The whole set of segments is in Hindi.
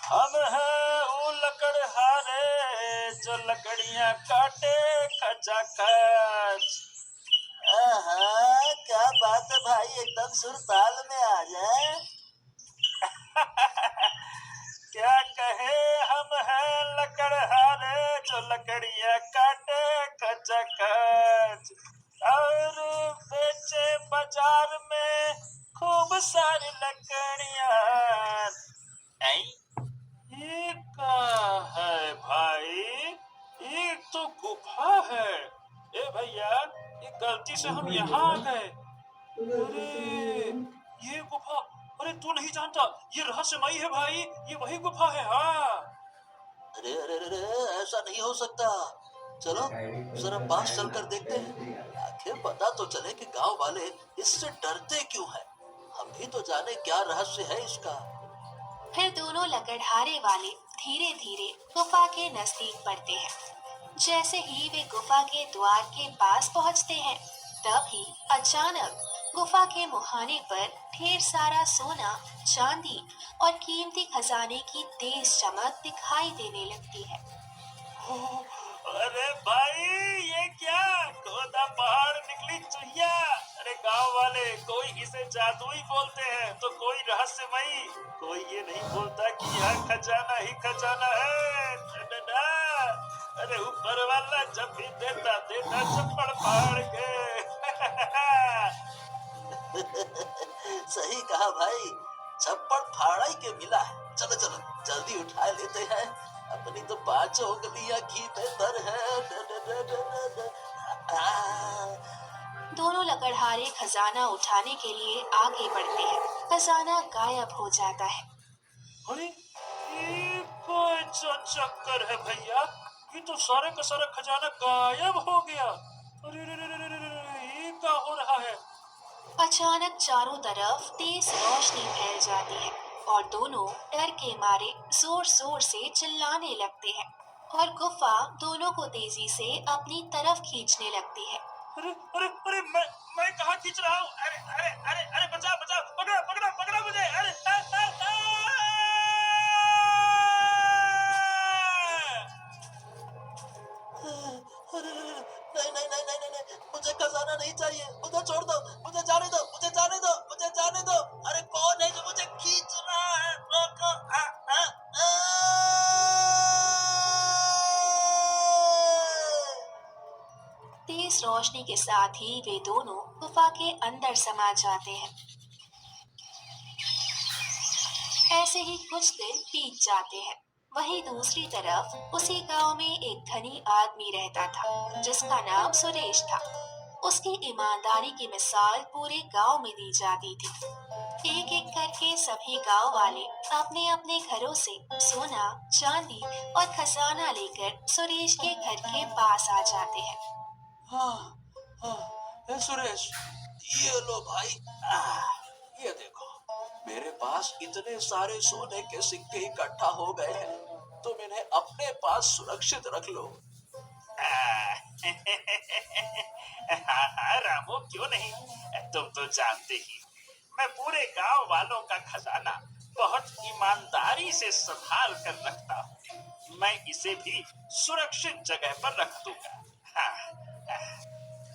हम हैं वो लकड़हारे जो लकड़ियां काटे खचाखच। क्या बात है भाई, एकदम सुर ताल में आ जाए। क्या कहे, हम हैं लकड़हारे जो लकड़ियां काटे खचाखच और बेचे बाजार में खूब सारी लकड़ियां। ये क्या है भाई? ये तो गुफा है। ए भैया, ये गलती से हम यहाँ आ गए। अरे ये गुफा, अरे तू नहीं जानता, ये रहस्यमयी है भाई, ये वही गुफा है। हाँ, अरे अरे अरे ऐसा नहीं हो सकता। चलो जरा पास चलकर देखते हैं, आखिर पता तो चले कि गांव वाले इससे डरते क्यों हैं। हम भी तो जाने क्या रहस्य है इसका। फिर दोनों लकड़हारे वाले धीरे धीरे गुफा के नजदीक बढ़ते हैं। जैसे ही वे गुफा के द्वार के पास पहुंचते हैं, तभी अचानक गुफा के मुहाने पर ढेर सारा सोना, चांदी और कीमती खजाने की तेज चमक दिखाई देने लगती है। अरे भाई, ये क्या खोदा पहाड़ निकली चुहिया। अरे गांव वाले कोई इसे जादू ही बोलते हैं तो कोई रहस्यमयी, कोई ये नहीं बोलता कि यह खजाना ही खजाना है। अरे ऊपर वाला जब भी देता देता चप्पड़ फाड़ के। सही कहा भाई, चप्पड़ फाड़ा ही के मिला है। चलो चलो जल्दी उठा लेते हैं, अपनी तो पांचों उंगलियां घी में तर है। दोनों लकड़हारे खजाना उठाने के लिए आगे बढ़ते हैं। खजाना गायब हो जाता है। अरे ये कोई चक्कर है भैया, ये तो सारे का सारा खजाना गायब हो गया। अरे रे रे रे रे रे रे, ये क्या हो रहा है? अचानक चारों तरफ तेज रोशनी फैल जाती है और दोनों डर के मारे जोर जोर से चिल्लाने लगते हैं और गुफा दोनों को तेजी से अपनी तरफ खींचने लगती है। अरे अरे अरे, मैं कहाँ खींच रहा हूँ? अरे अरे अरे अरे, बचाओ बचाओ, पकड़ो पकड़ो पकड़ो मुझे। अरे नहीं नहीं नहीं नहीं नहीं, मुझे खजाना नहीं चाहिए, मुझे छोड़ दो, मुझे जाने दो, मुझे जाने दो, मुझे जाने दो। अरे कौन है जो मुझे खींच रहा है? रोको। आ! तेज रोशनी के साथ ही वे दोनों गुफा के अंदर समा जाते हैं। ऐसे ही कुछ दिन बीत जाते हैं। वहीं दूसरी तरफ उसी गांव में एक धनी आदमी रहता था जिसका नाम सुरेश था। उसकी ईमानदारी की मिसाल पूरे गांव में दी जाती थी। एक एक करके सभी गांव वाले अपने अपने घरों से सोना, चांदी और खजाना लेकर सुरेश के घर के पास आ जाते हैं। हाँ हाँ, सुरेश, ये लो भाई। ये देखो, मेरे पास इतने सारे सोने के सिक्के इकट्ठा हो गए हैं, तुम इन्हें अपने पास सुरक्षित रख लो। हाँ हाँ रामू, क्यों नहीं, तुम तो जानते ही मैं पूरे गांव वालों का खजाना बहुत ईमानदारी से संभाल कर रखता हूँ। मैं इसे भी सुरक्षित जगह पर रख दूंगा। हाँ।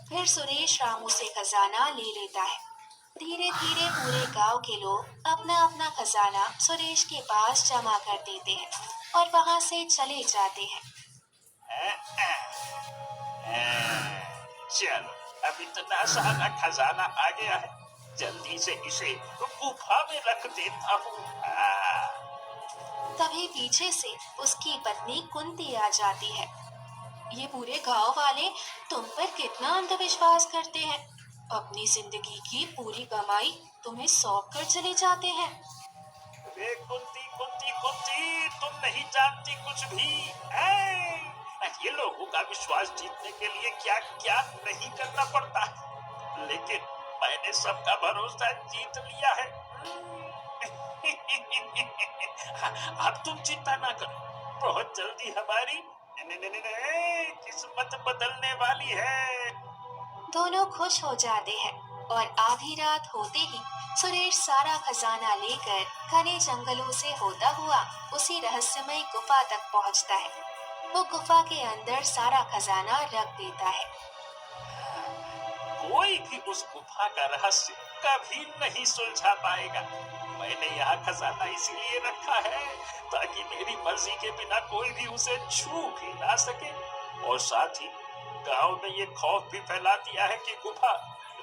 फिर सुरेश रामू से खजाना ले लेता है। धीरे धीरे पूरे गांव के लोग अपना अपना खजाना सुरेश के पास जमा कर देते हैं और वहां से चले जाते हैं। चलो, अब इतना सारा खजाना आ गया है, जल्दी से इसे गुफा में रख देता हूँ। तभी पीछे से उसकी पत्नी कुंती आ जाती है। ये पूरे गांव वाले तुम पर कितना अंधविश्वास करते हैं। अपनी जिंदगी की पूरी कमाई तुम्हें सौंप कर चले जाते हैं। वे कुंती कुंती कुंती, तुम नहीं जानती कुछ भी। ये लोगों का विश्वास जीतने के लिए क्या क्या नहीं करना पड़ता है, लेकिन मैंने सबका भरोसा जीत लिया है। अब तुम चिंता ना करो, बहुत जल्दी हमारी किस्मत बदलने वाली है। दोनों खुश हो जाते हैं और आधी रात होते ही सुरेश सारा खजाना लेकर घने जंगलों से होता हुआ उसी रहस्यमय गुफा तक पहुंचता है। वो गुफा के अंदर सारा खजाना रख देता है। कोई भी उस गुफा का रहस्य कभी नहीं सुलझा पाएगा। मैंने यहाँ खजाना इसीलिए रखा है ताकि मेरी मर्जी के बिना कोई भी उसे छू भी ना सके। और साथ ही गांव में ये खौफ भी फैला दिया है कि गुफा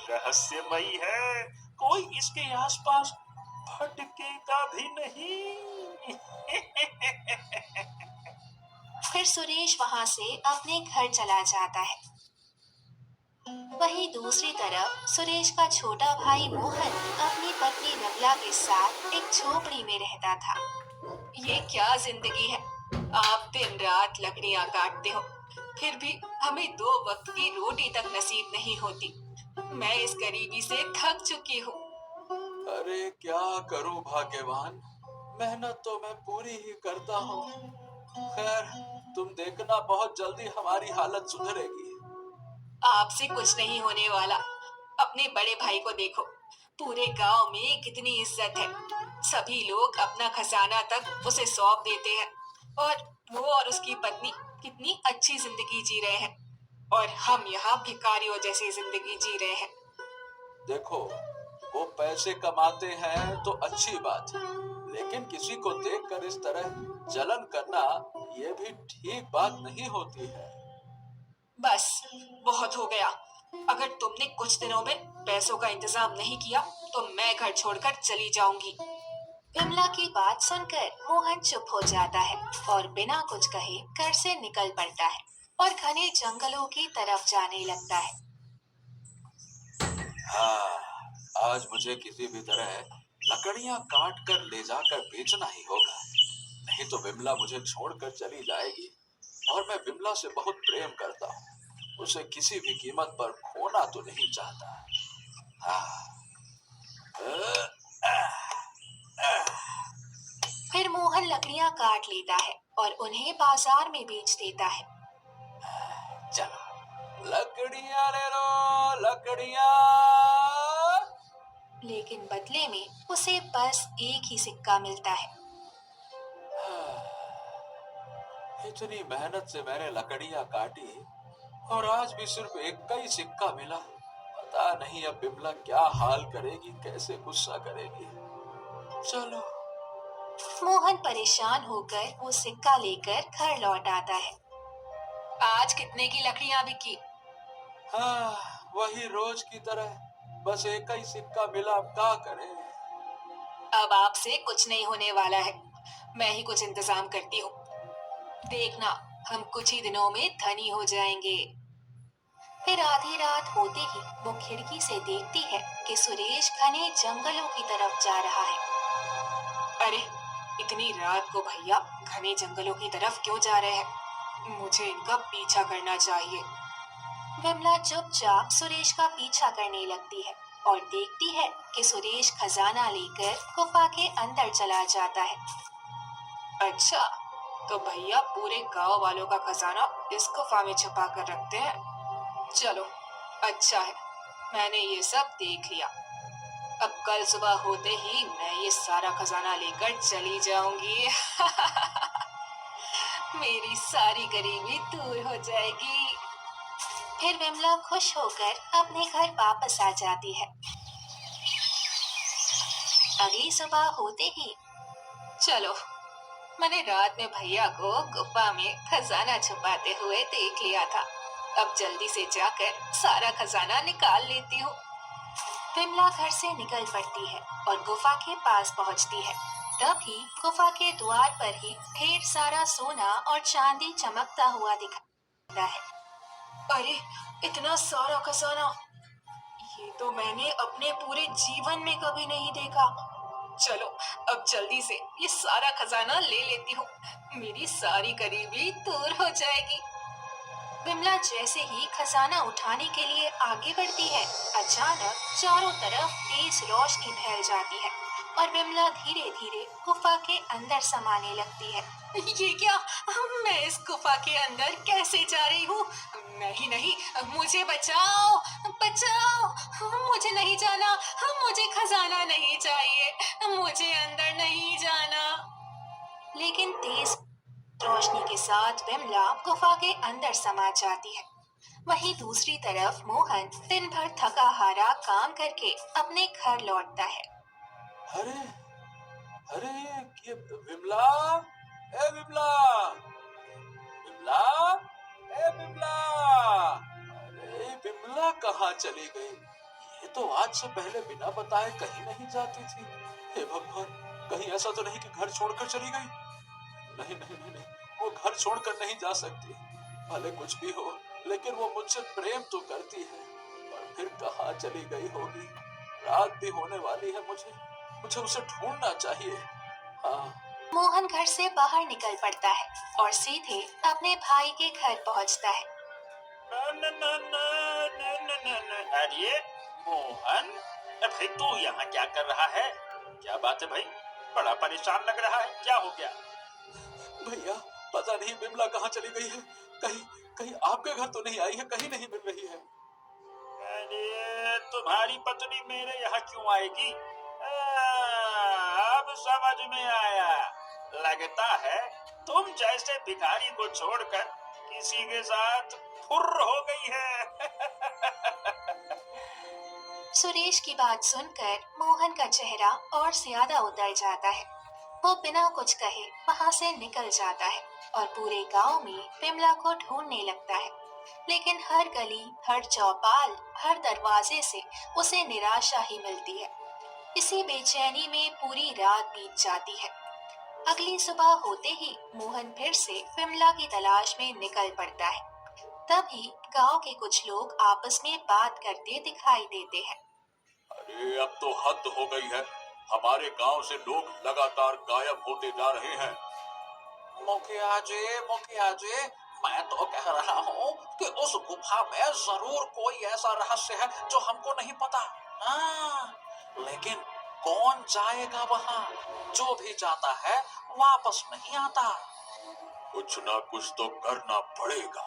रहस्यमयी है, कोई इसके आसपास भटकेगा भी नहीं। फिर सुरेश वहां से अपने घर चला जाता है। वहीं दूसरी तरफ सुरेश का छोटा भाई मोहन अपनी पत्नी नगला के साथ एक झोपड़ी में रहता था। ये क्या जिंदगी है, आप दिन रात लकड़ियां काटते हो, फिर भी हमें 2 वक्त की रोटी तक नसीब नहीं होती। मैं इस गरीबी से थक चुकी हूँ। अरे क्या करूं भाग्यवान, मेहनत तो मैं पूरी ही करता हूँ। खैर तुम देखना बहुत जल्दी हमारी हालत सुधरेगी। आपसे कुछ नहीं होने वाला। अपने बड़े भाई को देखो, पूरे गांव में कितनी इज्जत है। सभी लोग अपना खजाना तक उसे सौंप देते हैं और वो और उसकी पत्नी कितनी अच्छी जिंदगी जी रहे हैं और हम यहाँ भिखारियों जैसी जिंदगी जी रहे हैं। देखो, वो पैसे कमाते हैं तो अच्छी बात है, लेकिन किसी को देखकर इस तरह जलन करना ये भी ठीक बात नहीं होती है। बस बहुत हो गया। अगर तुमने कुछ दिनों में पैसों का इंतजाम नहीं किया तो मैं घर छोड़कर चली जाऊंगी। विमला की बात सुनकर मोहन चुप हो जाता है और बिना कुछ कहे घर से निकल पड़ता है और घने जंगलों की तरफ जाने लगता है। हाँ, आज मुझे किसी भी तरह लकड़ियां काट कर ले जाकर बेचना ही होगा, नहीं तो विमला मुझे छोड़कर चली जाएगी। और मैं विमला से बहुत प्रेम करता हूँ, उसे किसी भी कीमत पर खोना तो नहीं चाहता। फिर मोहन लकड़ियां काट लेता है और उन्हें बाजार में बेच देता है। चलो लकड़ियां ले लो, लकड़ियां। लेकिन बदले में उसे बस एक ही सिक्का मिलता है। इतनी मेहनत से मैंने लकड़ियां काटी और आज भी सिर्फ एक का ही सिक्का मिला। पता नहीं अब बिमला क्या हाल करेगी, कैसे गुस्सा करेगी। चलो। मोहन परेशान होकर वो सिक्का लेकर घर लौट आता है। आज कितने की लकड़ियां बिकी? हाँ, वही रोज की तरह, बस एक ही सिक्का मिला, अब क्या करें। अब आपसे कुछ नहीं होने वाला है, मैं ही कुछ इंतजाम करती हूँ। देखना, हम कुछ ही दिनों में धनी हो जाएंगे। फिर आधी रात होते ही वो खिड़की से देखती है कि सुरेश घने जंगलों की तरफ जा रहा है। अरे, इतनी रात को भैया घने जंगलों की तरफ क्यों जा रहे हैं? मुझे इनका पीछा करना चाहिए। विमला चुपचाप सुरेश का पीछा करने लगती है और देखती है कि सुरेश खजाना लेकर गुफा के अंदर चला जाता है। अच्छा, तो भैया पूरे गांव वालों का खजाना इस गुफा में छुपा कर रखते हैं। चलो, अच्छा है, मैंने ये सब देख लिया। अब कल सुबह होते ही मैं ये सारा खजाना लेकर चली जाऊंगी। मेरी सारी गरीबी दूर हो जाएगी। फिर विमला खुश होकर अपने घर वापस आ जाती है। अगली सुबह होते ही, चलो, मैंने रात में भैया को गुफा में खजाना छुपाते हुए देख लिया था। अब जल्दी से जाकर सारा खजाना निकाल लेती हूँ। विमला घर से निकल पड़ती है और गुफा के पास पहुँचती है। तभी गुफा के द्वार पर ही ढेर सारा सोना और चांदी चमकता हुआ दिखता है। अरे, इतना सारा खजाना! ये तो मैंने अपने पूरे जीवन में कभी नहीं देखा। चलो, अब जल्दी से ये सारा खजाना ले लेती हूँ। मेरी सारी गरीबी दूर हो जाएगी। विमला जैसे ही खजाना उठाने के लिए आगे बढ़ती है, अचानक चारों तरफ तेज रोशनी फैल जाती है और विमला धीरे धीरे गुफा के अंदर समाने लगती है। ये क्या? मैं इस गुफा के अंदर कैसे जा रही हूँ? नहीं नहीं, मुझे बचाओ, बचाओ, मुझे नहीं जाना, मुझे खजाना नहीं चाहिए, मुझे अंदर नहीं जाना। लेकिन तेज रोशनी के साथ विमला गुफा के अंदर समा जाती है। वहीं दूसरी तरफ मोहन दिन भर थका हारा काम करके अपने घर लौटता है। अरे अरे, ये विमला, ए विमला, विमला, ए विमला, अरे विमला कहाँ चली गई? ये तो आज से पहले बिना बताए कहीं नहीं जाती थी। हे भगवान, कहीं ऐसा तो नहीं कि घर छोड़कर चली गई? नहीं नहीं नहीं नहीं, वो घर छोड़कर नहीं जा सकती। भले कुछ भी हो, लेकिन वो मुझसे प्रेम तो करती है। और फिर कहाँ चली गई होगी? रात भी होने वाली है, मुझे मुझे उसे ढूंढना चाहिए। हाँ। मोहन घर से बाहर निकल पड़ता है और सीधे अपने भाई के घर पहुंचता है। न न न न न न न न। अरे मोहन, भाई तू यहाँ क्या कर रहा है? क्या बात है भाई, बड़ा परेशान लग रहा है, क्या हो गया? भैया, पता नहीं विमला कहाँ चली गई है। कहीं कहीं आपके घर तो नहीं आई है? कहीं नहीं मिल रही है। अरे तुम्हारी पत्नी मेरे यहाँ क्यों आएगी? अब समझ में आया। लगता है तुम जैसे भिखारी को छोड़कर किसी के साथ फुर्र हो गई है। सुरेश की बात सुनकर मोहन का चेहरा और ज्यादा उतर जाता है। वो बिना कुछ कहे वहां से निकल जाता है और पूरे गांव में विमला को ढूंढने लगता है। लेकिन हर गली, हर चौपाल, हर दरवाजे से उसे निराशा ही मिलती है। इसी बेचैनी में पूरी रात बीत जाती है। अगली सुबह होते ही मोहन फिर से विमला की तलाश में निकल पड़ता है। तभी गांव के कुछ लोग आपस में बात करते दिखाई देते हैं। अरे अब तो हद हो गई है। हमारे गांव से लोग लगातार गायब होते जा रहे हैं। मुखिया जी, मैं तो कह रहा हूँ कि उस गुफा में जरूर कोई ऐसा रहस्य है जो हमको नहीं पता। हाँ, लेकिन कौन जाएगा वहाँ? जो भी जाता है वापस नहीं आता। कुछ ना कुछ तो करना पड़ेगा।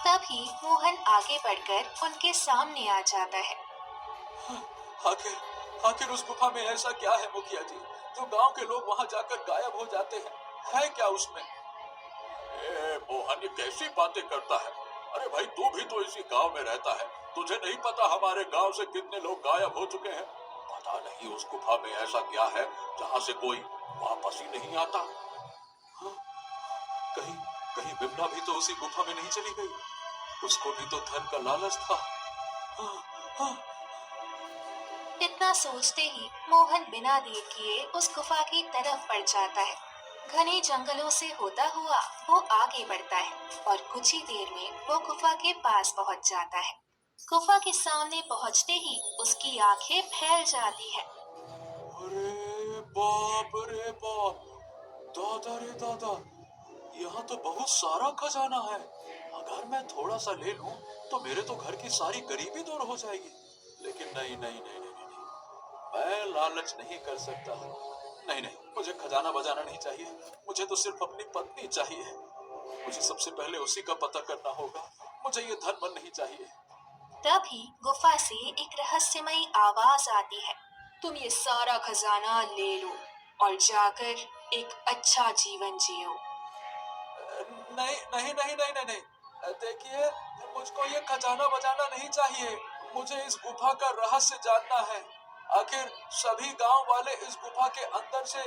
तभी मोहन आगे बढ़कर उनके सामने आ जाता है। आखिर आखिर उस गुफा में ऐसा क्या है मुखिया जी, जो गांव के लोग वहां जाकर गायब हो जाते हैं? है क्या उसमें? ए मोहन, ये कैसी बातें करता है? अरे भाई, तू भी तो इसी गांव में रहता है। तुझे नहीं पता हमारे गांव से कितने लोग गायब हो चुके हैं? पता नहीं उस गुफा में ऐसा क्या है जहां से कोई वापस ही नहीं आता। हाँ, कहीं कहीं विमला भी तो उसी गुफा में नहीं चली गई? उसको भी तो धन का लालच था। हाँ, हाँ। इतना सोचते ही मोहन बिना देर किए उस गुफा की तरफ बढ़ जाता है। घने जंगलों से होता हुआ वो आगे बढ़ता है और कुछ ही देर में वो गुफा के पास पहुंच जाता है। गुफा के सामने पहुंचते ही उसकी आंखें फैल जाती है। अरे बाप रे बाप, दादा रे दादा, यहाँ तो बहुत सारा खजाना है। अगर मैं थोड़ा सा ले लूं तो मेरे तो घर की सारी गरीबी दूर हो जाएगी। लेकिन नहीं नहीं नहीं नहीं नहीं, मैं लालच नहीं कर सकता। नहीं नहीं, मुझे खजाना बजाना नहीं चाहिए। मुझे तो सिर्फ अपनी पत्नी चाहिए। मुझे सबसे पहले उसी का पता करना होगा। मुझे ये धन मन नहीं चाहिए। तभी गुफा से एक रहस्यमयी आवाज आती है। तुम ये सारा खजाना ले लो और जाकर एक अच्छा जीवन जियो। नहीं नहीं नहीं नहीं नहीं नहीं, देखिए, मुझको ये खजाना बजाना नहीं चाहिए। मुझे इस गुफा का रहस्य जानना है। आखिर सभी गांव वाले इस गुफा के अंदर से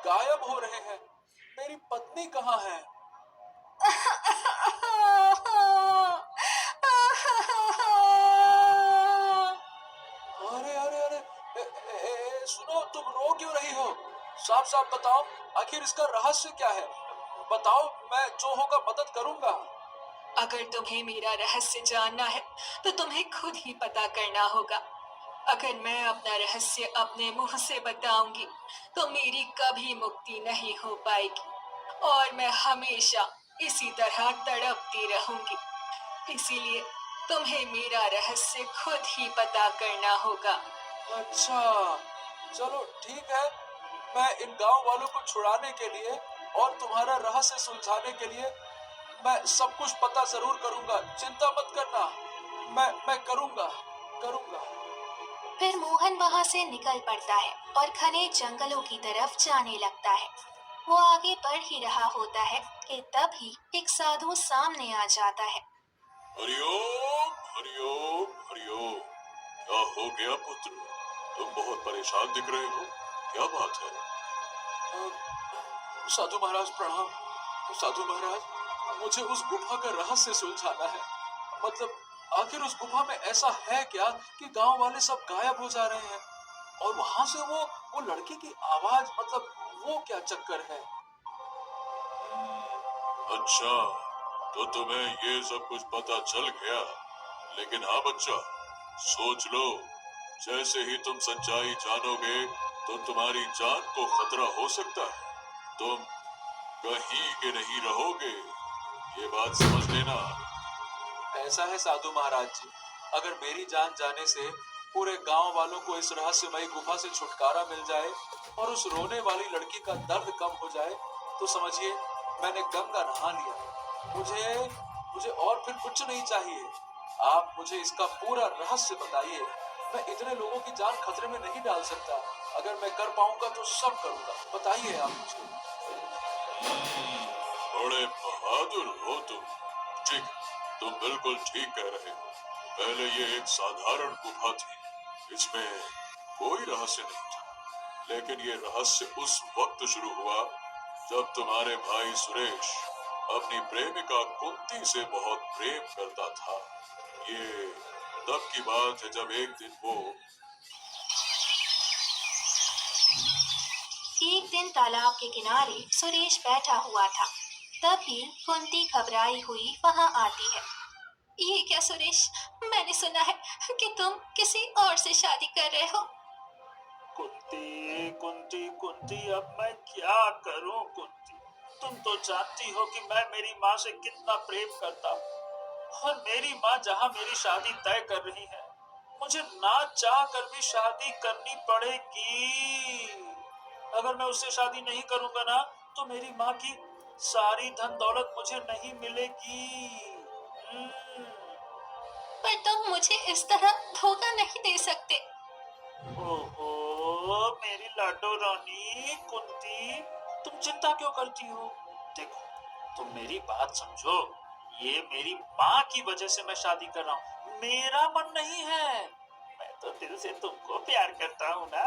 गायब हो रहे हैं। मेरी पत्नी कहाँ है? अरे अरे अरे, सुनो, तुम रो क्यों रही हो? साफ साफ बताओ, आखिर इसका रहस्य क्या है? बताओ, मैं जो होगा मदद करूंगा। अगर तुम्हें मेरा रहस्य जानना है तो तुम्हें खुद ही पता करना होगा। अगर मैं अपना रहस्य अपने मुंह से बताऊंगी तो मेरी कभी मुक्ति नहीं हो पाएगी और मैं हमेशा इसी तरह तड़पती रहूंगी। इसीलिए तुम्हें मेरा रहस्य खुद ही पता करना होगा। अच्छा, चलो ठीक है, मैं इन गांव वालों को छुड़ाने के लिए और तुम्हारा रहस्य सुलझाने के लिए मैं सब कुछ पता जरूर करूंगा, चिंता मत करना। मैं करूंगा करूंगा। फिर मोहन वहां से निकल पड़ता है और घने जंगलों की तरफ जाने लगता है। वो आगे बढ़ ही रहा होता है कि तभी एक साधु सामने आ जाता है। हरिओम हरिओम हरिओम। क्या हो गया पुत्र, तुम बहुत परेशान दिख रहे हो, क्या बात है? साधु महाराज प्रणाम। साधु महाराज, मुझे उस गुफा का रहस्य सुलझाना है। मतलब आखिर उस गुफा में ऐसा है क्या कि गांव वाले सब गायब हो जा रहे हैं, और वहां से वो लड़की की आवाज, मतलब वो क्या चक्कर है? अच्छा, तो तुम्हें ये सब कुछ पता चल गया। लेकिन हाँ बच्चा, सोच लो, जैसे ही तुम सच्चाई जानोगे तो तुम्हारी जान को खतरा हो सकता है। तुम कहीं के नहीं रहोगे, ये बात समझ लेना। ऐसा है साधु महाराज जी, अगर मेरी जान जाने से पूरे गांव वालों को इस रहस्यमयी गुफा से छुटकारा मिल जाए और उस रोने वाली लड़की का दर्द कम हो जाए, तो समझिए मैंने गंगा नहा लिया। मुझे मुझे और फिर कुछ नहीं चाहिए। आप मुझे इसका पूरा रहस्य बताइए। मैं इतने लोगों की जान खतरे में नहीं डाल सकता। अगर मैं कर पाऊंगा तो सब करूंगा। बताइए आप मुझे। बड़े बहादुर हो तुम। ठीक, तुम बिल्कुल ठीक कह रहे हो। पहले ये एक साधारण गुफा थी, इसमें कोई रहस्य नहीं था। लेकिन ये रहस्य उस वक्त शुरू हुआ जब तुम्हारे भाई सुरेश अपनी प्रेमिका कुंती से बहुत प्रेम करता था। ये तब की बात है जब एक दिन वो एक दिन तालाब के किनारे सुरेश बैठा हुआ था। तभी कुंती घबराई हुई वहां आती है। ये क्या सुरेश, मैंने सुना है कि तुम किसी और से शादी कर रहे हो। कुंती कुंती कुंती, अब मैं क्या करूं कुंती? तुम तो जानती हो कि मैं मेरी माँ से कितना प्रेम करता हूँ, और मेरी माँ जहाँ मेरी शादी तय कर रही है, मुझे ना चाह कर भी शादी करनी पड़ेगी। अगर मैं उससे शादी नहीं करूंगा ना, तो मेरी माँ की सारी धन दौलत मुझे नहीं मिलेगी। हम्म। पर तुम मुझे इस तरह धोखा नहीं दे सकते। ओहो मेरी लाडो रानी कुंती, तुम चिंता क्यों करती हो? देखो, तुम मेरी बात समझो। ये मेरी माँ की वजह से मैं शादी कर रहा हूँ, मेरा मन नहीं है। मैं तो दिल से तुमको प्यार करता हूँ ना।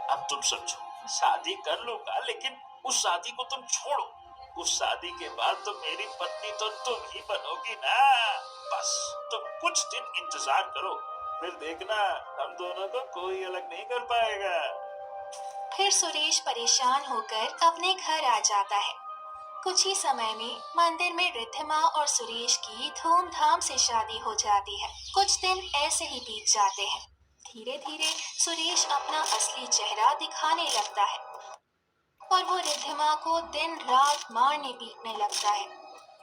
अब तुम समझो, शादी कर लूंगा, लेकिन उस शादी को तुम छोड़ो। उस शादी के बाद तो मेरी पत्नी तो तुम ही बनोगी ना। बस तुम कुछ दिन इंतजार करो, फिर देखना हम दोनों को कोई अलग नहीं कर पाएगा। फिर सुरेश परेशान होकर अपने घर आ जाता है। कुछ ही समय में मंदिर में रिद्धिमा और सुरेश की धूमधाम से शादी हो जाती है। कुछ दिन ऐसे ही बीत जाते हैं। धीरे धीरे सुरेश अपना असली चेहरा दिखाने लगता है और वो रिद्धिमा को दिन रात मारने पीटने लगता है।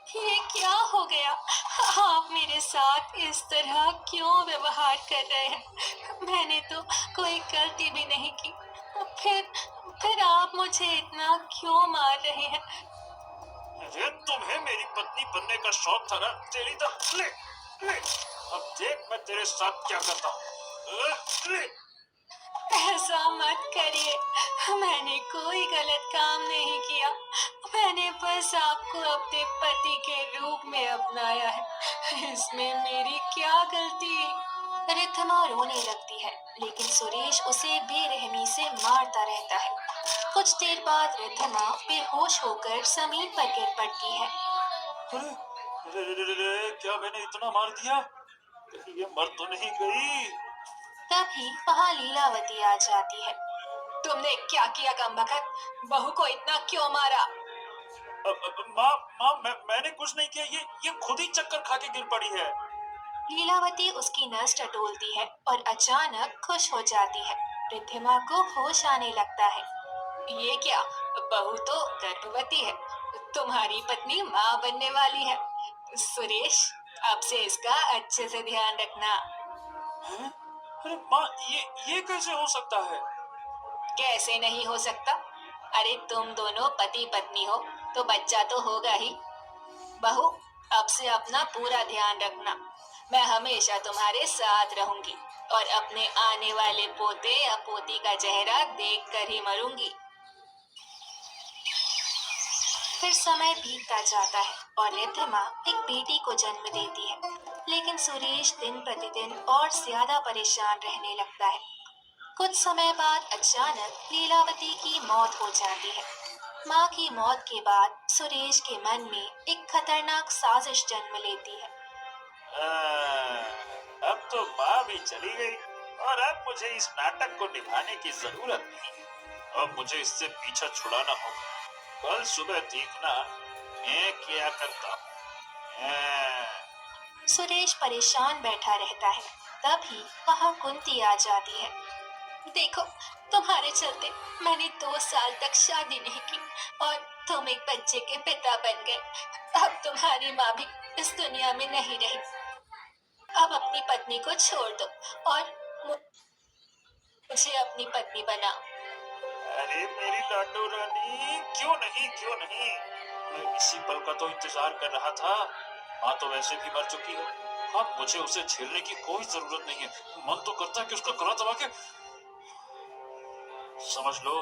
ये क्या हो गया? आप मेरे साथ इस तरह क्यों व्यवहार कर रहे हैं? मैंने तो कोई गलती भी नहीं की। फिर आप मुझे इतना क्यों मार रहे हैं? अरे तुम्हें मेरी पत्नी बनने का शौक था ना? तेरी तो ले ले, अब देख मैं तेरे साथ क्या करता हूँ। ले। ऐसा मत करिए, मैंने कोई गलत काम नहीं किया। मैंने बस आपको अपने पति के रूप में अपनाया है। इसमें मेरी क्या गलती? रिद्धिमा रोने लगती है, लेकिन सुरेश उसे बेरहमी से मारता रहता है। कुछ देर बाद रिद्धिमा बेहोश होकर जमीन पर गिर पड़ती है। अरे क्या मैंने इतना मार दिया? कहीं ये मर तो नहीं गई? तभी वहाँ लीलावती आ जाती है। तुमने क्या किया कमबख्त? बहू को इतना क्यों मारा? माँ माँ, मैंने कुछ नहीं किया, ये खुद ही चक्कर खा के गिर पड़ी है। लीलावती उसकी नस टटोलती है और अचानक खुश हो जाती है। रिद्धिमा को होश आने लगता है। ये क्या, बहू तो गर्भवती है, तुम्हारी पत्नी माँ बनने वाली है। सुरेश, अब से इसका अच्छे से ध्यान रखना। हैं? अरे माँ, ये कैसे हो सकता है? कैसे नहीं हो सकता? अरे तुम दोनों पति पत्नी हो तो बच्चा तो होगा ही। बहू, अब से अपना पूरा ध्यान रखना। मैं हमेशा तुम्हारे साथ रहूंगी और अपने आने वाले पोते या पोती का चेहरा देख कर ही मरूंगी। फिर समय बीतता जाता है और रिद्धिमा एक बेटी को जन्म देती है, लेकिन सुरेश दिन प्रतिदिन और ज्यादा परेशान रहने लगता है। कुछ समय बाद अचानक लीलावती की मौत हो जाती है। माँ की मौत के बाद सुरेश के मन में एक खतरनाक साजिश जन्म लेती है। अब तो माँ भी चली गई और अब मुझे इस नाटक को निभाने की जरूरत नहीं। अब मुझे इससे पीछा छुड़ाना होगा। कल सुबह देखना मैं क्या करता हूँ। सुरेश परेशान बैठा रहता है। तभी वहाँ कुंती आ जाती है। देखो, तुम्हारे चलते मैंने 2 साल तक शादी नहीं की और तुम एक बच्चे के पिता बन गए। अब तुम्हारी माँ भी इस दुनिया में नहीं रही। अब अपनी पत्नी को छोड़ दो और मुझे अपनी पत्नी बनाओ। अरे मेरी लाडो रानी, क्यों नहीं क्यों नहीं, मैं इसी पल का तो इंतजार कर रहा था। माँ तो वैसे भी मर चुकी है। अब मुझे उसे झेलने की कोई जरूरत नहीं है। मन तो करता है कि उसका गला दबा के, समझ लो,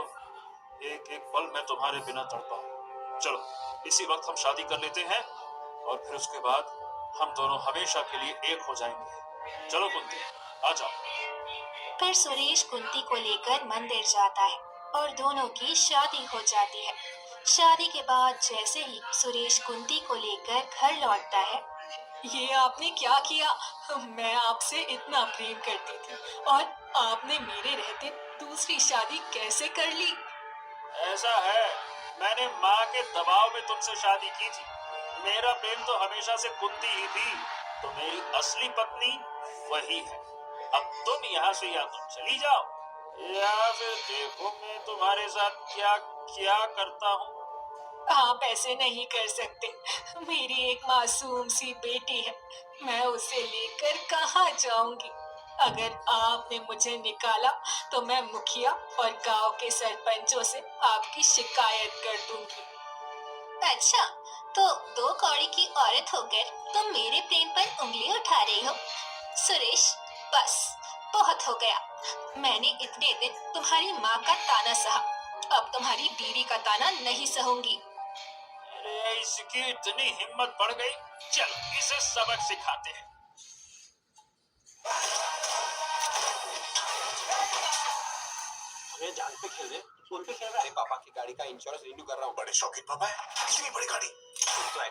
एक एक पल मैं तुम्हारे बिना तड़पा। चलो इसी वक्त हम शादी कर लेते हैं और फिर उसके बाद हम दोनों हमेशा के लिए एक हो जाएंगे। चलो कुंती, आ जाओ। फिर सुरेश कुंती को लेकर मंदिर जाता है और दोनों की शादी हो जाती है। शादी के बाद जैसे ही सुरेश कुंती को लेकर घर लौटता है, ये आपने क्या किया? मैं आपसे इतना प्रेम करती थी और आपने मेरे रहते दूसरी शादी कैसे कर ली? ऐसा है, मैंने माँ के दबाव में तुमसे शादी की थी। मेरा प्रेम तो हमेशा से कुंती ही थी, तो मेरी असली पत्नी वही है। अब तुम यहाँ से या तो चली जाओ या फिर देखो मैं तुम्हारे साथ क्या क्या करता हूँ। आप ऐसे नहीं कर सकते। मेरी एक मासूम सी बेटी है, मैं उसे लेकर कहाँ जाऊंगी? अगर आपने मुझे निकाला तो मैं मुखिया और गांव के सरपंचों से आपकी शिकायत कर दूंगी। अच्छा, तो 2 कौड़ी की औरत होकर तुम मेरे प्रेम पर उंगली उठा रही हो? सुरेश, बस बहुत हो गया। मैंने इतने दिन तुम्हारी माँ का ताना सहा, अब तुम्हारी बीवी का ताना नहीं सहूंगी। अरे इसकी इतनी हिम्मत बढ़ गई, चलो इसे सबक सिखाते हैं। अरे जान पे खेल रहे, फोन पे खेल रहा है। पापा की गाड़ी का इंश्योरेंस रिन्यू कर रहा हूँ। बड़े शौकीन पापा है, इतनी बड़ी गाड़ी। तो है।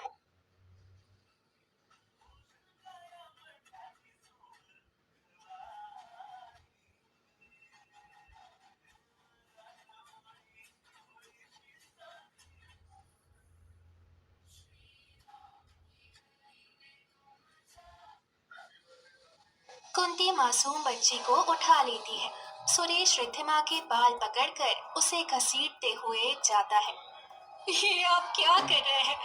कुंती मासूम बच्ची को उठा लेती है। सुरेश रिद्धिमा के बाल पकड़कर उसे घसीटते हुए जाता है। ये आप क्या कर रहे हैं?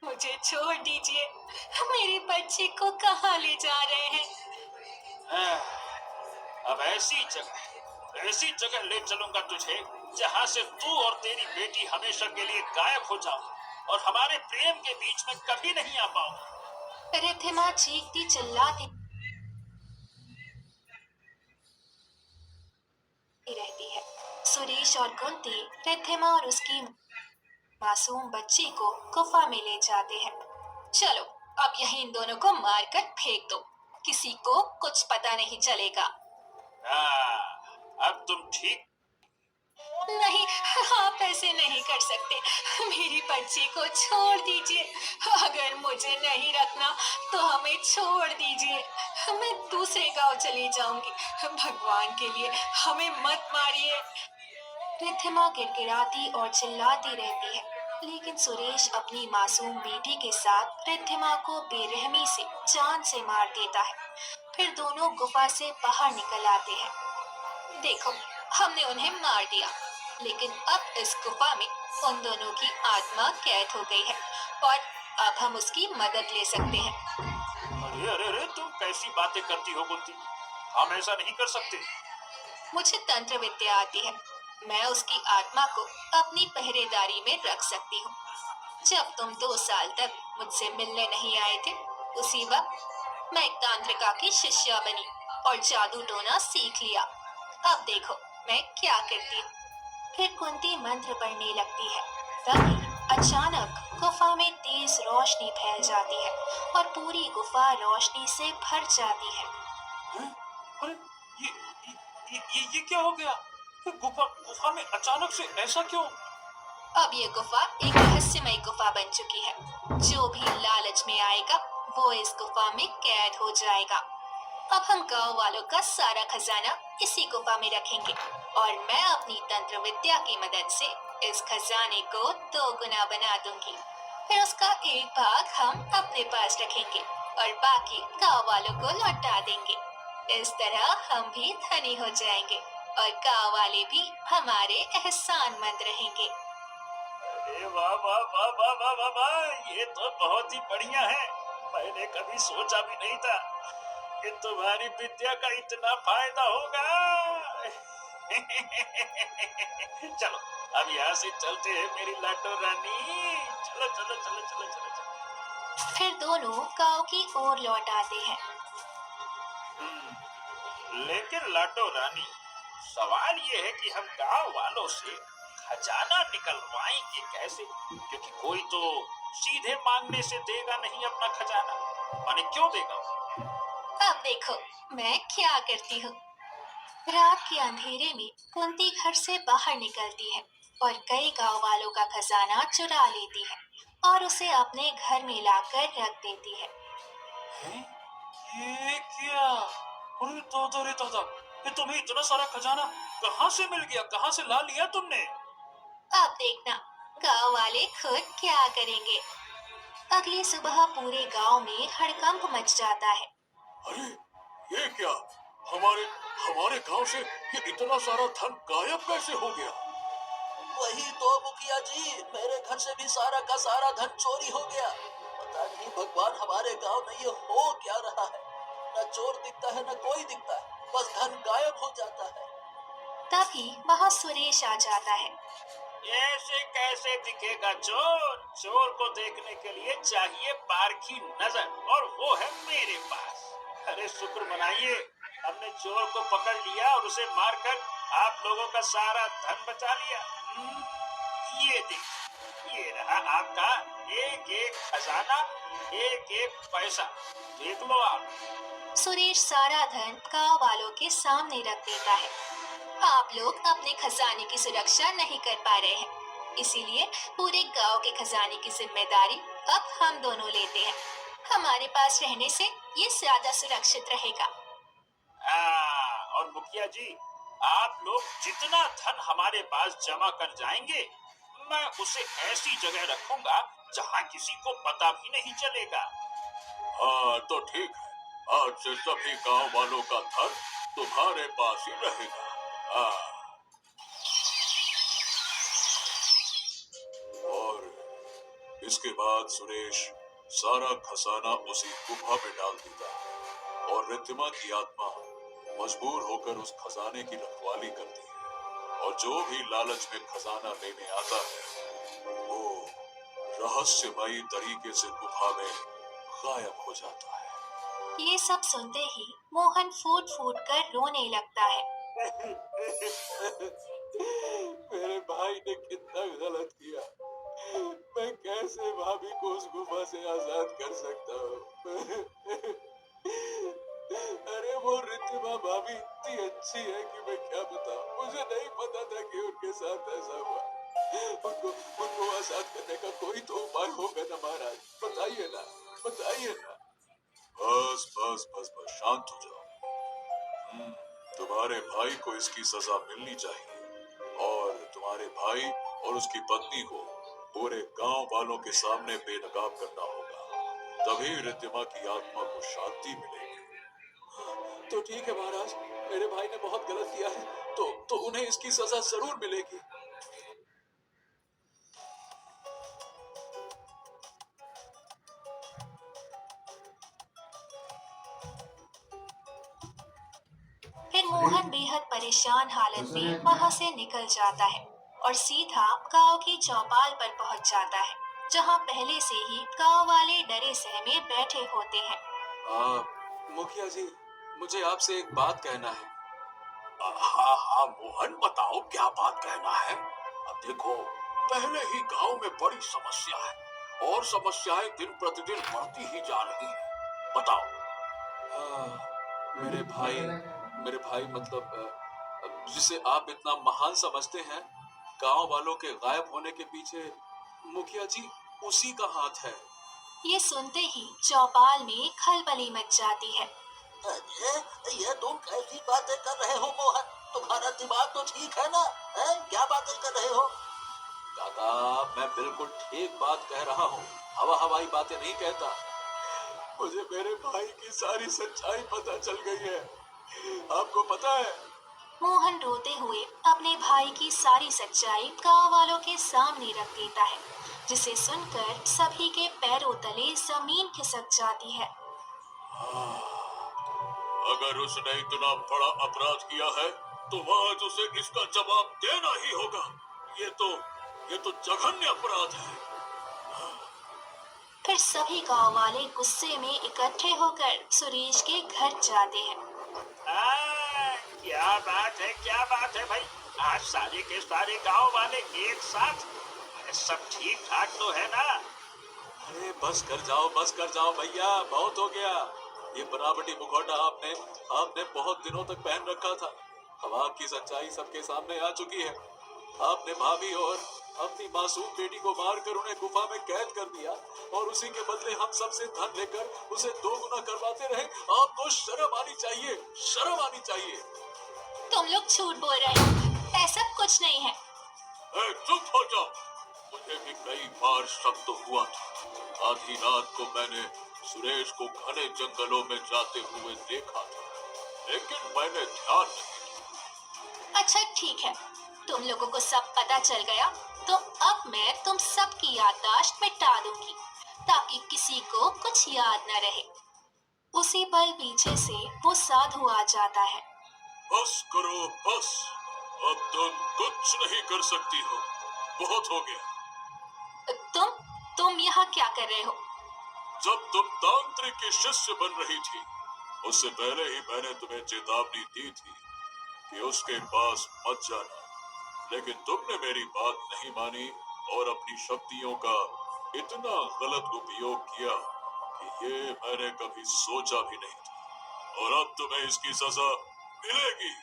मुझे छोड़ दीजिए। मेरी बच्ची को कहाँ ले जा रहे हैं? अब ऐसी जगह ले चलूंगा तुझे जहाँ से तू और तेरी बेटी हमेशा के लिए गायब हो जाओ और हमारे प्रेम के बीच में कभी नहीं आ पाओ। रिद्धिमा चीखती चिल्लाती रहती है। सुरेश और कुंती रिद्धिमा और उसकी मासूम बच्ची को गुफा में ले जाते हैं। चलो अब यहीं इन दोनों को मारकर फेंक दो, किसी को कुछ पता नहीं चलेगा। अब तुम ठीक। नहीं, आप ऐसे नहीं कर सकते। मेरी बच्ची को छोड़ दीजिए। अगर मुझे नहीं रखना तो हमें छोड़ दीजिए। मैं दूसरे गांव चली जाऊंगी। भगवान के लिए हमें मत मारिए। रिद्धिमा गिड़गिड़ाती और चिल्लाती रहती है, लेकिन सुरेश अपनी मासूम बेटी के साथ रिद्धिमा को बेरहमी से जान से मार देता है। फिर दोनों गुफा से बाहर निकल आते हैं। देखो, हमने उन्हें मार दिया, लेकिन अब इस गुफा में उन दोनों की आत्मा कैद हो गई है और अब हम उसकी मदद ले सकते हैं। अरे अरे तुम कैसी बातें करती हो कुंती? हम ऐसा नहीं कर सकते। मुझे तंत्र विद्या आती है। मैं उसकी आत्मा को अपनी पहरेदारी में रख सकती हूँ। जब तुम 2 साल तक मुझसे मिलने नहीं आए थे, उसी वक्त मैं एक तांत्रिका की शिष्या बनी और जादू टोना सीख लिया। अब देखो मैं क्या करती हूँ। फिर कुंती मंत्र पढ़ने लगती है। तभी अचानक गुफा में तेज रोशनी फैल जाती है और पूरी गुफा रोशनी से भर जाती है। हैं? अरे ये क्या हो गया? ये गुफा गुफा में अचानक से ऐसा क्यों? अब ये गुफा एक रहस्यमय गुफा बन चुकी है। जो भी लालच में आएगा वो इस गुफा में कैद हो जाएगा। अब हम गांव वालों का सारा खजाना इसी गुफा में रखेंगे और मैं अपनी तंत्र विद्या की मदद से इस खजाने को 2 गुना बना दूंगी। फिर उसका एक भाग हम अपने पास रखेंगे और बाकी गांव वालों को लौटा देंगे। इस तरह हम भी धनी हो जाएंगे और गांव वाले भी हमारे एहसानमंद रहेंगे। अरे वाह वाह वाह वाह वाह वाह वाह, ये तो बहुत ही बढ़िया है। मैंने कभी सोचा भी नहीं था कि तुम्हारी विद्या का इतना फायदा होगा। चलो अब यहाँ से चलते हैं मेरी लाडो रानी। चलो चलो चलो चलो चलो चलो। फिर दोनों गांव की ओर लौट आते हैं। लेकिन लाडो रानी, सवाल ये है कि हम गांव वालों से खजाना निकलवाएंगे कैसे? क्योंकि कोई तो सीधे मांगने से देगा नहीं अपना खजाना। माने क्यों देगा? अब देखो मैं क्या करती हूँ। रात के अंधेरे में कुंती घर से बाहर निकलती है और कई गांव वालों का खजाना चुरा लेती है और उसे अपने घर में लाकर रख देती है। हैं? ये क्या? अरे दादा रे दादा, ये तुम्हें इतना सारा खजाना कहाँ से मिल गया? कहाँ से ला लिया तुमने? अब देखना गांव वाले खुद क्या करेंगे। अगली सुबह पूरे गांव में हड़कंप मच जाता है। अरे ये क्या? हमारे हमारे गांव से ये इतना सारा धन गायब कैसे हो गया? वही तो मुखिया जी, मेरे घर से भी सारा का सारा धन चोरी हो गया। पता नहीं भगवान हमारे गांव में ये हो क्या रहा है। न चोर दिखता है न कोई दिखता है, बस धन गायब हो जाता है। तभी वहां सुरेश आ जाता है। ऐसे कैसे दिखेगा चोर? चोर को देखने के लिए चाहिए पारखी नजर, और वो है मेरे पास। अरे शुक्र मनाइए, हमने चोर को पकड़ लिया और उसे मारकर आप लोगों का सारा धन बचा लिया। ये देखिए, ये रहा आपका एक एक खजाना, एक एक पैसा। देख लो आप। सुरेश सारा धन गांव वालों के सामने रख देता है। आप लोग अपने खजाने की सुरक्षा नहीं कर पा रहे हैं, इसीलिए पूरे गांव के खजाने की जिम्मेदारी अब हम दोनों लेते हैं। हमारे पास रहने से ये ज्यादा सुरक्षित रहेगा। और मुखिया जी, आप लोग जितना धन हमारे पास जमा कर जाएंगे, मैं उसे ऐसी जगह रखूंगा जहां किसी को पता भी नहीं चलेगा। हाँ तो ठीक है, आज से सभी गांव वालों का धन तुम्हारे पास ही रहेगा। हाँ। और इसके बाद सुरेश सारा खजाना उसी गुफा में डाल देता है और रिद्धिमा की आत्मा मजबूर होकर उस खजाने की रखवाली करती है, और जो भी लालच में खजाना लेने आता है वो रहस्यमयी तरीके से गुफा में गायब हो जाता है। ये सब सुनते ही मोहन फूट फूट कर रोने लगता है। मेरे भाई ने कितना गलत किया। मैं कैसे भाभी को उस गुफा से आजाद कर सकता हूँ। अरे वो रिद्धिमा भाभी इतनी अच्छी है कि मैं क्या बताऊं। मुझे नहीं पता था कि उनके साथ ऐसा हुआ। उनको आजाद करने का कोई तो उपाय होगा ना महाराज, बताइए ना, बताइए ना। बस बस बस बस शांत हो जाओ। तुम्हारे भाई को इसकी सजा मिलनी चाहिए, और तुम्हारे भाई और उसकी पत्नी को पूरे गांव वालों के सामने बेनकाब करना होगा, तभी रिद्धिमा की आत्मा को शांति मिलेगी। तो ठीक है महाराज, मेरे भाई ने बहुत गलत किया है, तो उन्हें इसकी सजा जरूर मिलेगी। बेहद परेशान हालत में वहां से निकल जाता है और सीधा गांव की चौपाल पर पहुंच जाता है, जहां पहले से ही गांव वाले डरे सहमे बैठे होते हैं। मुखिया जी, मुझे आपसे एक बात कहना है। हाँ हाँ मोहन, बताओ क्या बात कहना है। अब देखो, पहले ही गांव में बड़ी समस्या है और समस्याएं दिन प्रतिदिन बढ़ती ही जा रही हैं। बताओ। मेरे भाई मतलब जिसे आप इतना महान समझते हैं, गांव वालों के गायब होने के पीछे मुखिया जी उसी का हाथ है। ये सुनते ही चौपाल में खलबली मच जाती है। अरे ये तुम कैसी बातें कर रहे हो मोहन? तुम्हारा दिमाग तो ठीक है ना? क्या बातें कर रहे हो? दादा, मैं बिल्कुल ठीक बात कह रहा हूँ, हवा हवाई बातें नहीं कहता। मुझे मेरे भाई की सारी सच्चाई पता चल गई है। आपको पता है, मोहन रोते हुए अपने भाई की सारी सच्चाई गांव वालों के सामने रख देता है, जिसे सुनकर सभी के पैरों तले जमीन खिसक जाती है। अगर उसने इतना बड़ा अपराध किया है तो आज उसे इसका जवाब देना ही होगा। ये तो जघन्य अपराध है। फिर सभी गांव वाले गुस्से में इकट्ठे होकर सुरेश के घर जाते हैं। क्या बात है भाई, आज सारे के सारे गांव वाले एक साथ। अरे सब ठीक ठाक तो है ना? अरे बस कर जाओ भैया, बहुत हो गया। ये बनावटी मुखौटा आपने बहुत दिनों तक पहन रखा था। अब आपकी सच्चाई सबके सामने आ चुकी है। आपने भाभी और अपनी मासूम बेटी को मारकर उन्हें गुफा में कैद कर दिया और उसी के बदले हम सबसे धन लेकर उसे 2 गुना करवाते रहे। आपको शर्म आनी चाहिए, शर्म आनी चाहिए। तुम लोग झूठ बोल रहे हो, ऐसा कुछ नहीं है। चुप हो जाओ। मुझे भी कई बार शक तो हुआ था। आधी रात को मैंने सुरेश को घने जंगलों में जाते हुए देखा था, लेकिन मैंने ध्यान नहीं दिया। अच्छा ठीक है, तुम लोगों को सब पता चल गया, तो अब मैं तुम सबकी याददाश्त मिटा दूंगी ताकि किसी को कुछ याद न रहे। उसी पल पीछे से वो साधु आ जाता है। बस करो बस, अब तुम कुछ नहीं कर सकती हो, बहुत हो गया। तुम यहाँ क्या कर रहे हो? जब तुम तांत्रिक के शिष्य बन रही थी, उससे पहले ही मैंने तुम्हें चेतावनी दी थी कि उसके पास मत जाना, लेकिन तुमने मेरी बात नहीं मानी और अपनी शक्तियों का इतना गलत उपयोग किया कि ये मैंने कभी सोचा भी नहीं था, और अब तुम्हें इसकी सजा मिलेगी।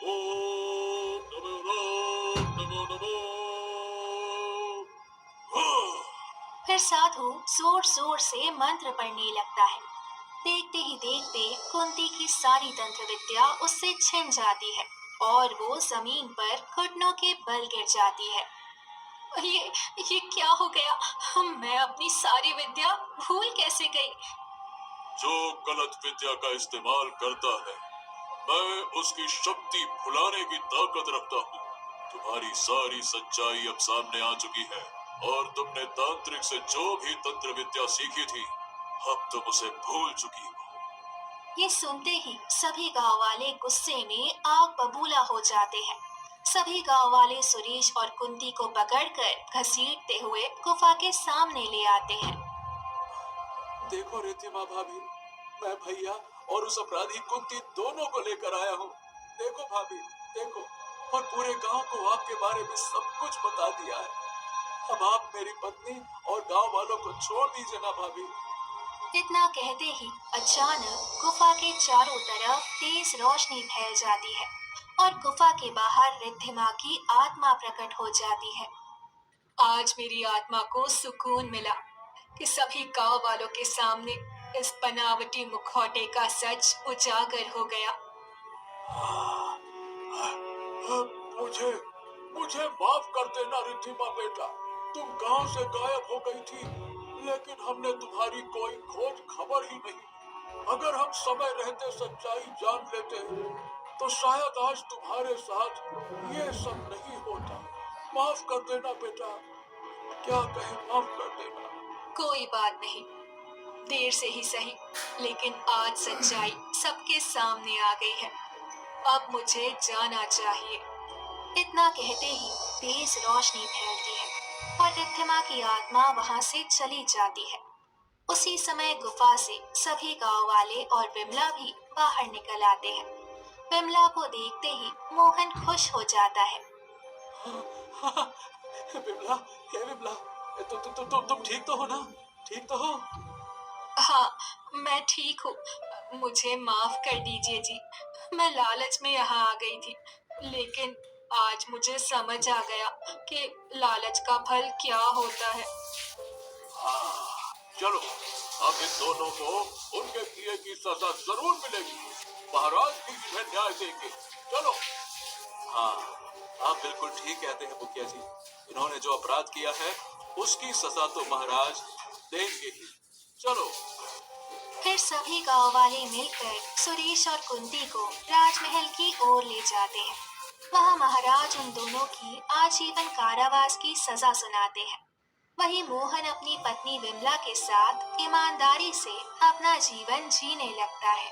ओम नमो राम, नमो नमो। फिर साधु जोर जोर से मंत्र पढ़ने लगता है। देखते ही देखते कुंती की सारी तंत्र विद्या उससे छिन जाती है और वो जमीन पर घुटनों के बल गिर जाती है। ये क्या हो गया? मैं अपनी सारी विद्या भूल कैसे गई? जो गलत विद्या का इस्तेमाल करता है, मैं उसकी शक्ति भुलाने की ताकत रखता हूँ। तुम्हारी सारी सच्चाई अब सामने आ चुकी है और तुमने तांत्रिक से जो भी तंत्र विद्या सीखी थी, अब तुम उसे भूल चुकी हो। ये सुनते ही सभी गांव वाले गुस्से में आग बबूला हो जाते हैं। सभी गांव वाले सुरेश और कुंती को पकड़कर घसीटते हुए गुफा के सामने ले आते हैं। देखो रिद्धिमा भाभी, मैं भैया और उस अपराधी कुंती दोनों को लेकर आया हूँ। देखो भाभी, देखो, और पूरे गांव को आपके बारे में सब कुछ बता दिया है। अब आप मेरी पत्नी और गांव वालों को छोड़ दीजिए ना भाभी। इतना कहते ही अचानक गुफा के चारों तरफ तेज रोशनी फैल जाती है और गुफा के बाहर रिद्धिमा की आत्मा प्रकट हो जाती है। आज मेरी आत्मा को सुकून मिला कि सभी गांव वालों के सामने इस बनावटी मुखौटे का सच उजागर हो गया। मुझे माफ कर देना रिद्धिमा बेटा। तुम गांव से गायब हो गई थी, लेकिन हमने तुम्हारी कोई खोज खबर ही नहीं। अगर हम समय रहते सच्चाई जान लेते तो शायद आज तुम्हारे साथ ये सब नहीं होता। माफ कर देना बेटा, क्या कहे, माफ कर देना। कोई बात नहीं, देर से ही सही, लेकिन आज सच्चाई सबके सामने आ गई है। अब मुझे जाना चाहिए। इतना कहते ही तेज रोशनी फैलती है और रिद्धिमा की आत्मा वहां से चली जाती है। उसी समय गुफा से सभी गांव वाले और विमला भी बाहर निकल आते हैं। विमला को देखते ही मोहन खुश हो जाता है। विमला, हे विमला, तुम ठीक तो हो ना? ठीक तो हो? हाँ, मैं ठीक हूँ। मुझे माफ कर दीजिए जी। मैं लालच में यहाँ आ गई थी, लेकिन आज मुझे समझ आ गया कि लालच का फल क्या होता है। चलो, अब इन दोनों को उनके किए की सजा जरूर मिलेगी। महाराज भी इन्हें न्याय देंगे। चलो। हाँ, आप बिल्कुल ठीक कहते हैं मुखिया जी। इन्होंने जो अपराध किया है उसकी सजा तो महाराज देंगे ही। चलो। फिर सभी गांव वाले मिलकर सुरेश और कुंती को राजमहल की ओर ले जाते हैं। वहां महाराज उन दोनों की आजीवन कारावास की सजा सुनाते हैं। वहीं मोहन अपनी पत्नी विमला के साथ ईमानदारी से अपना जीवन जीने लगता है।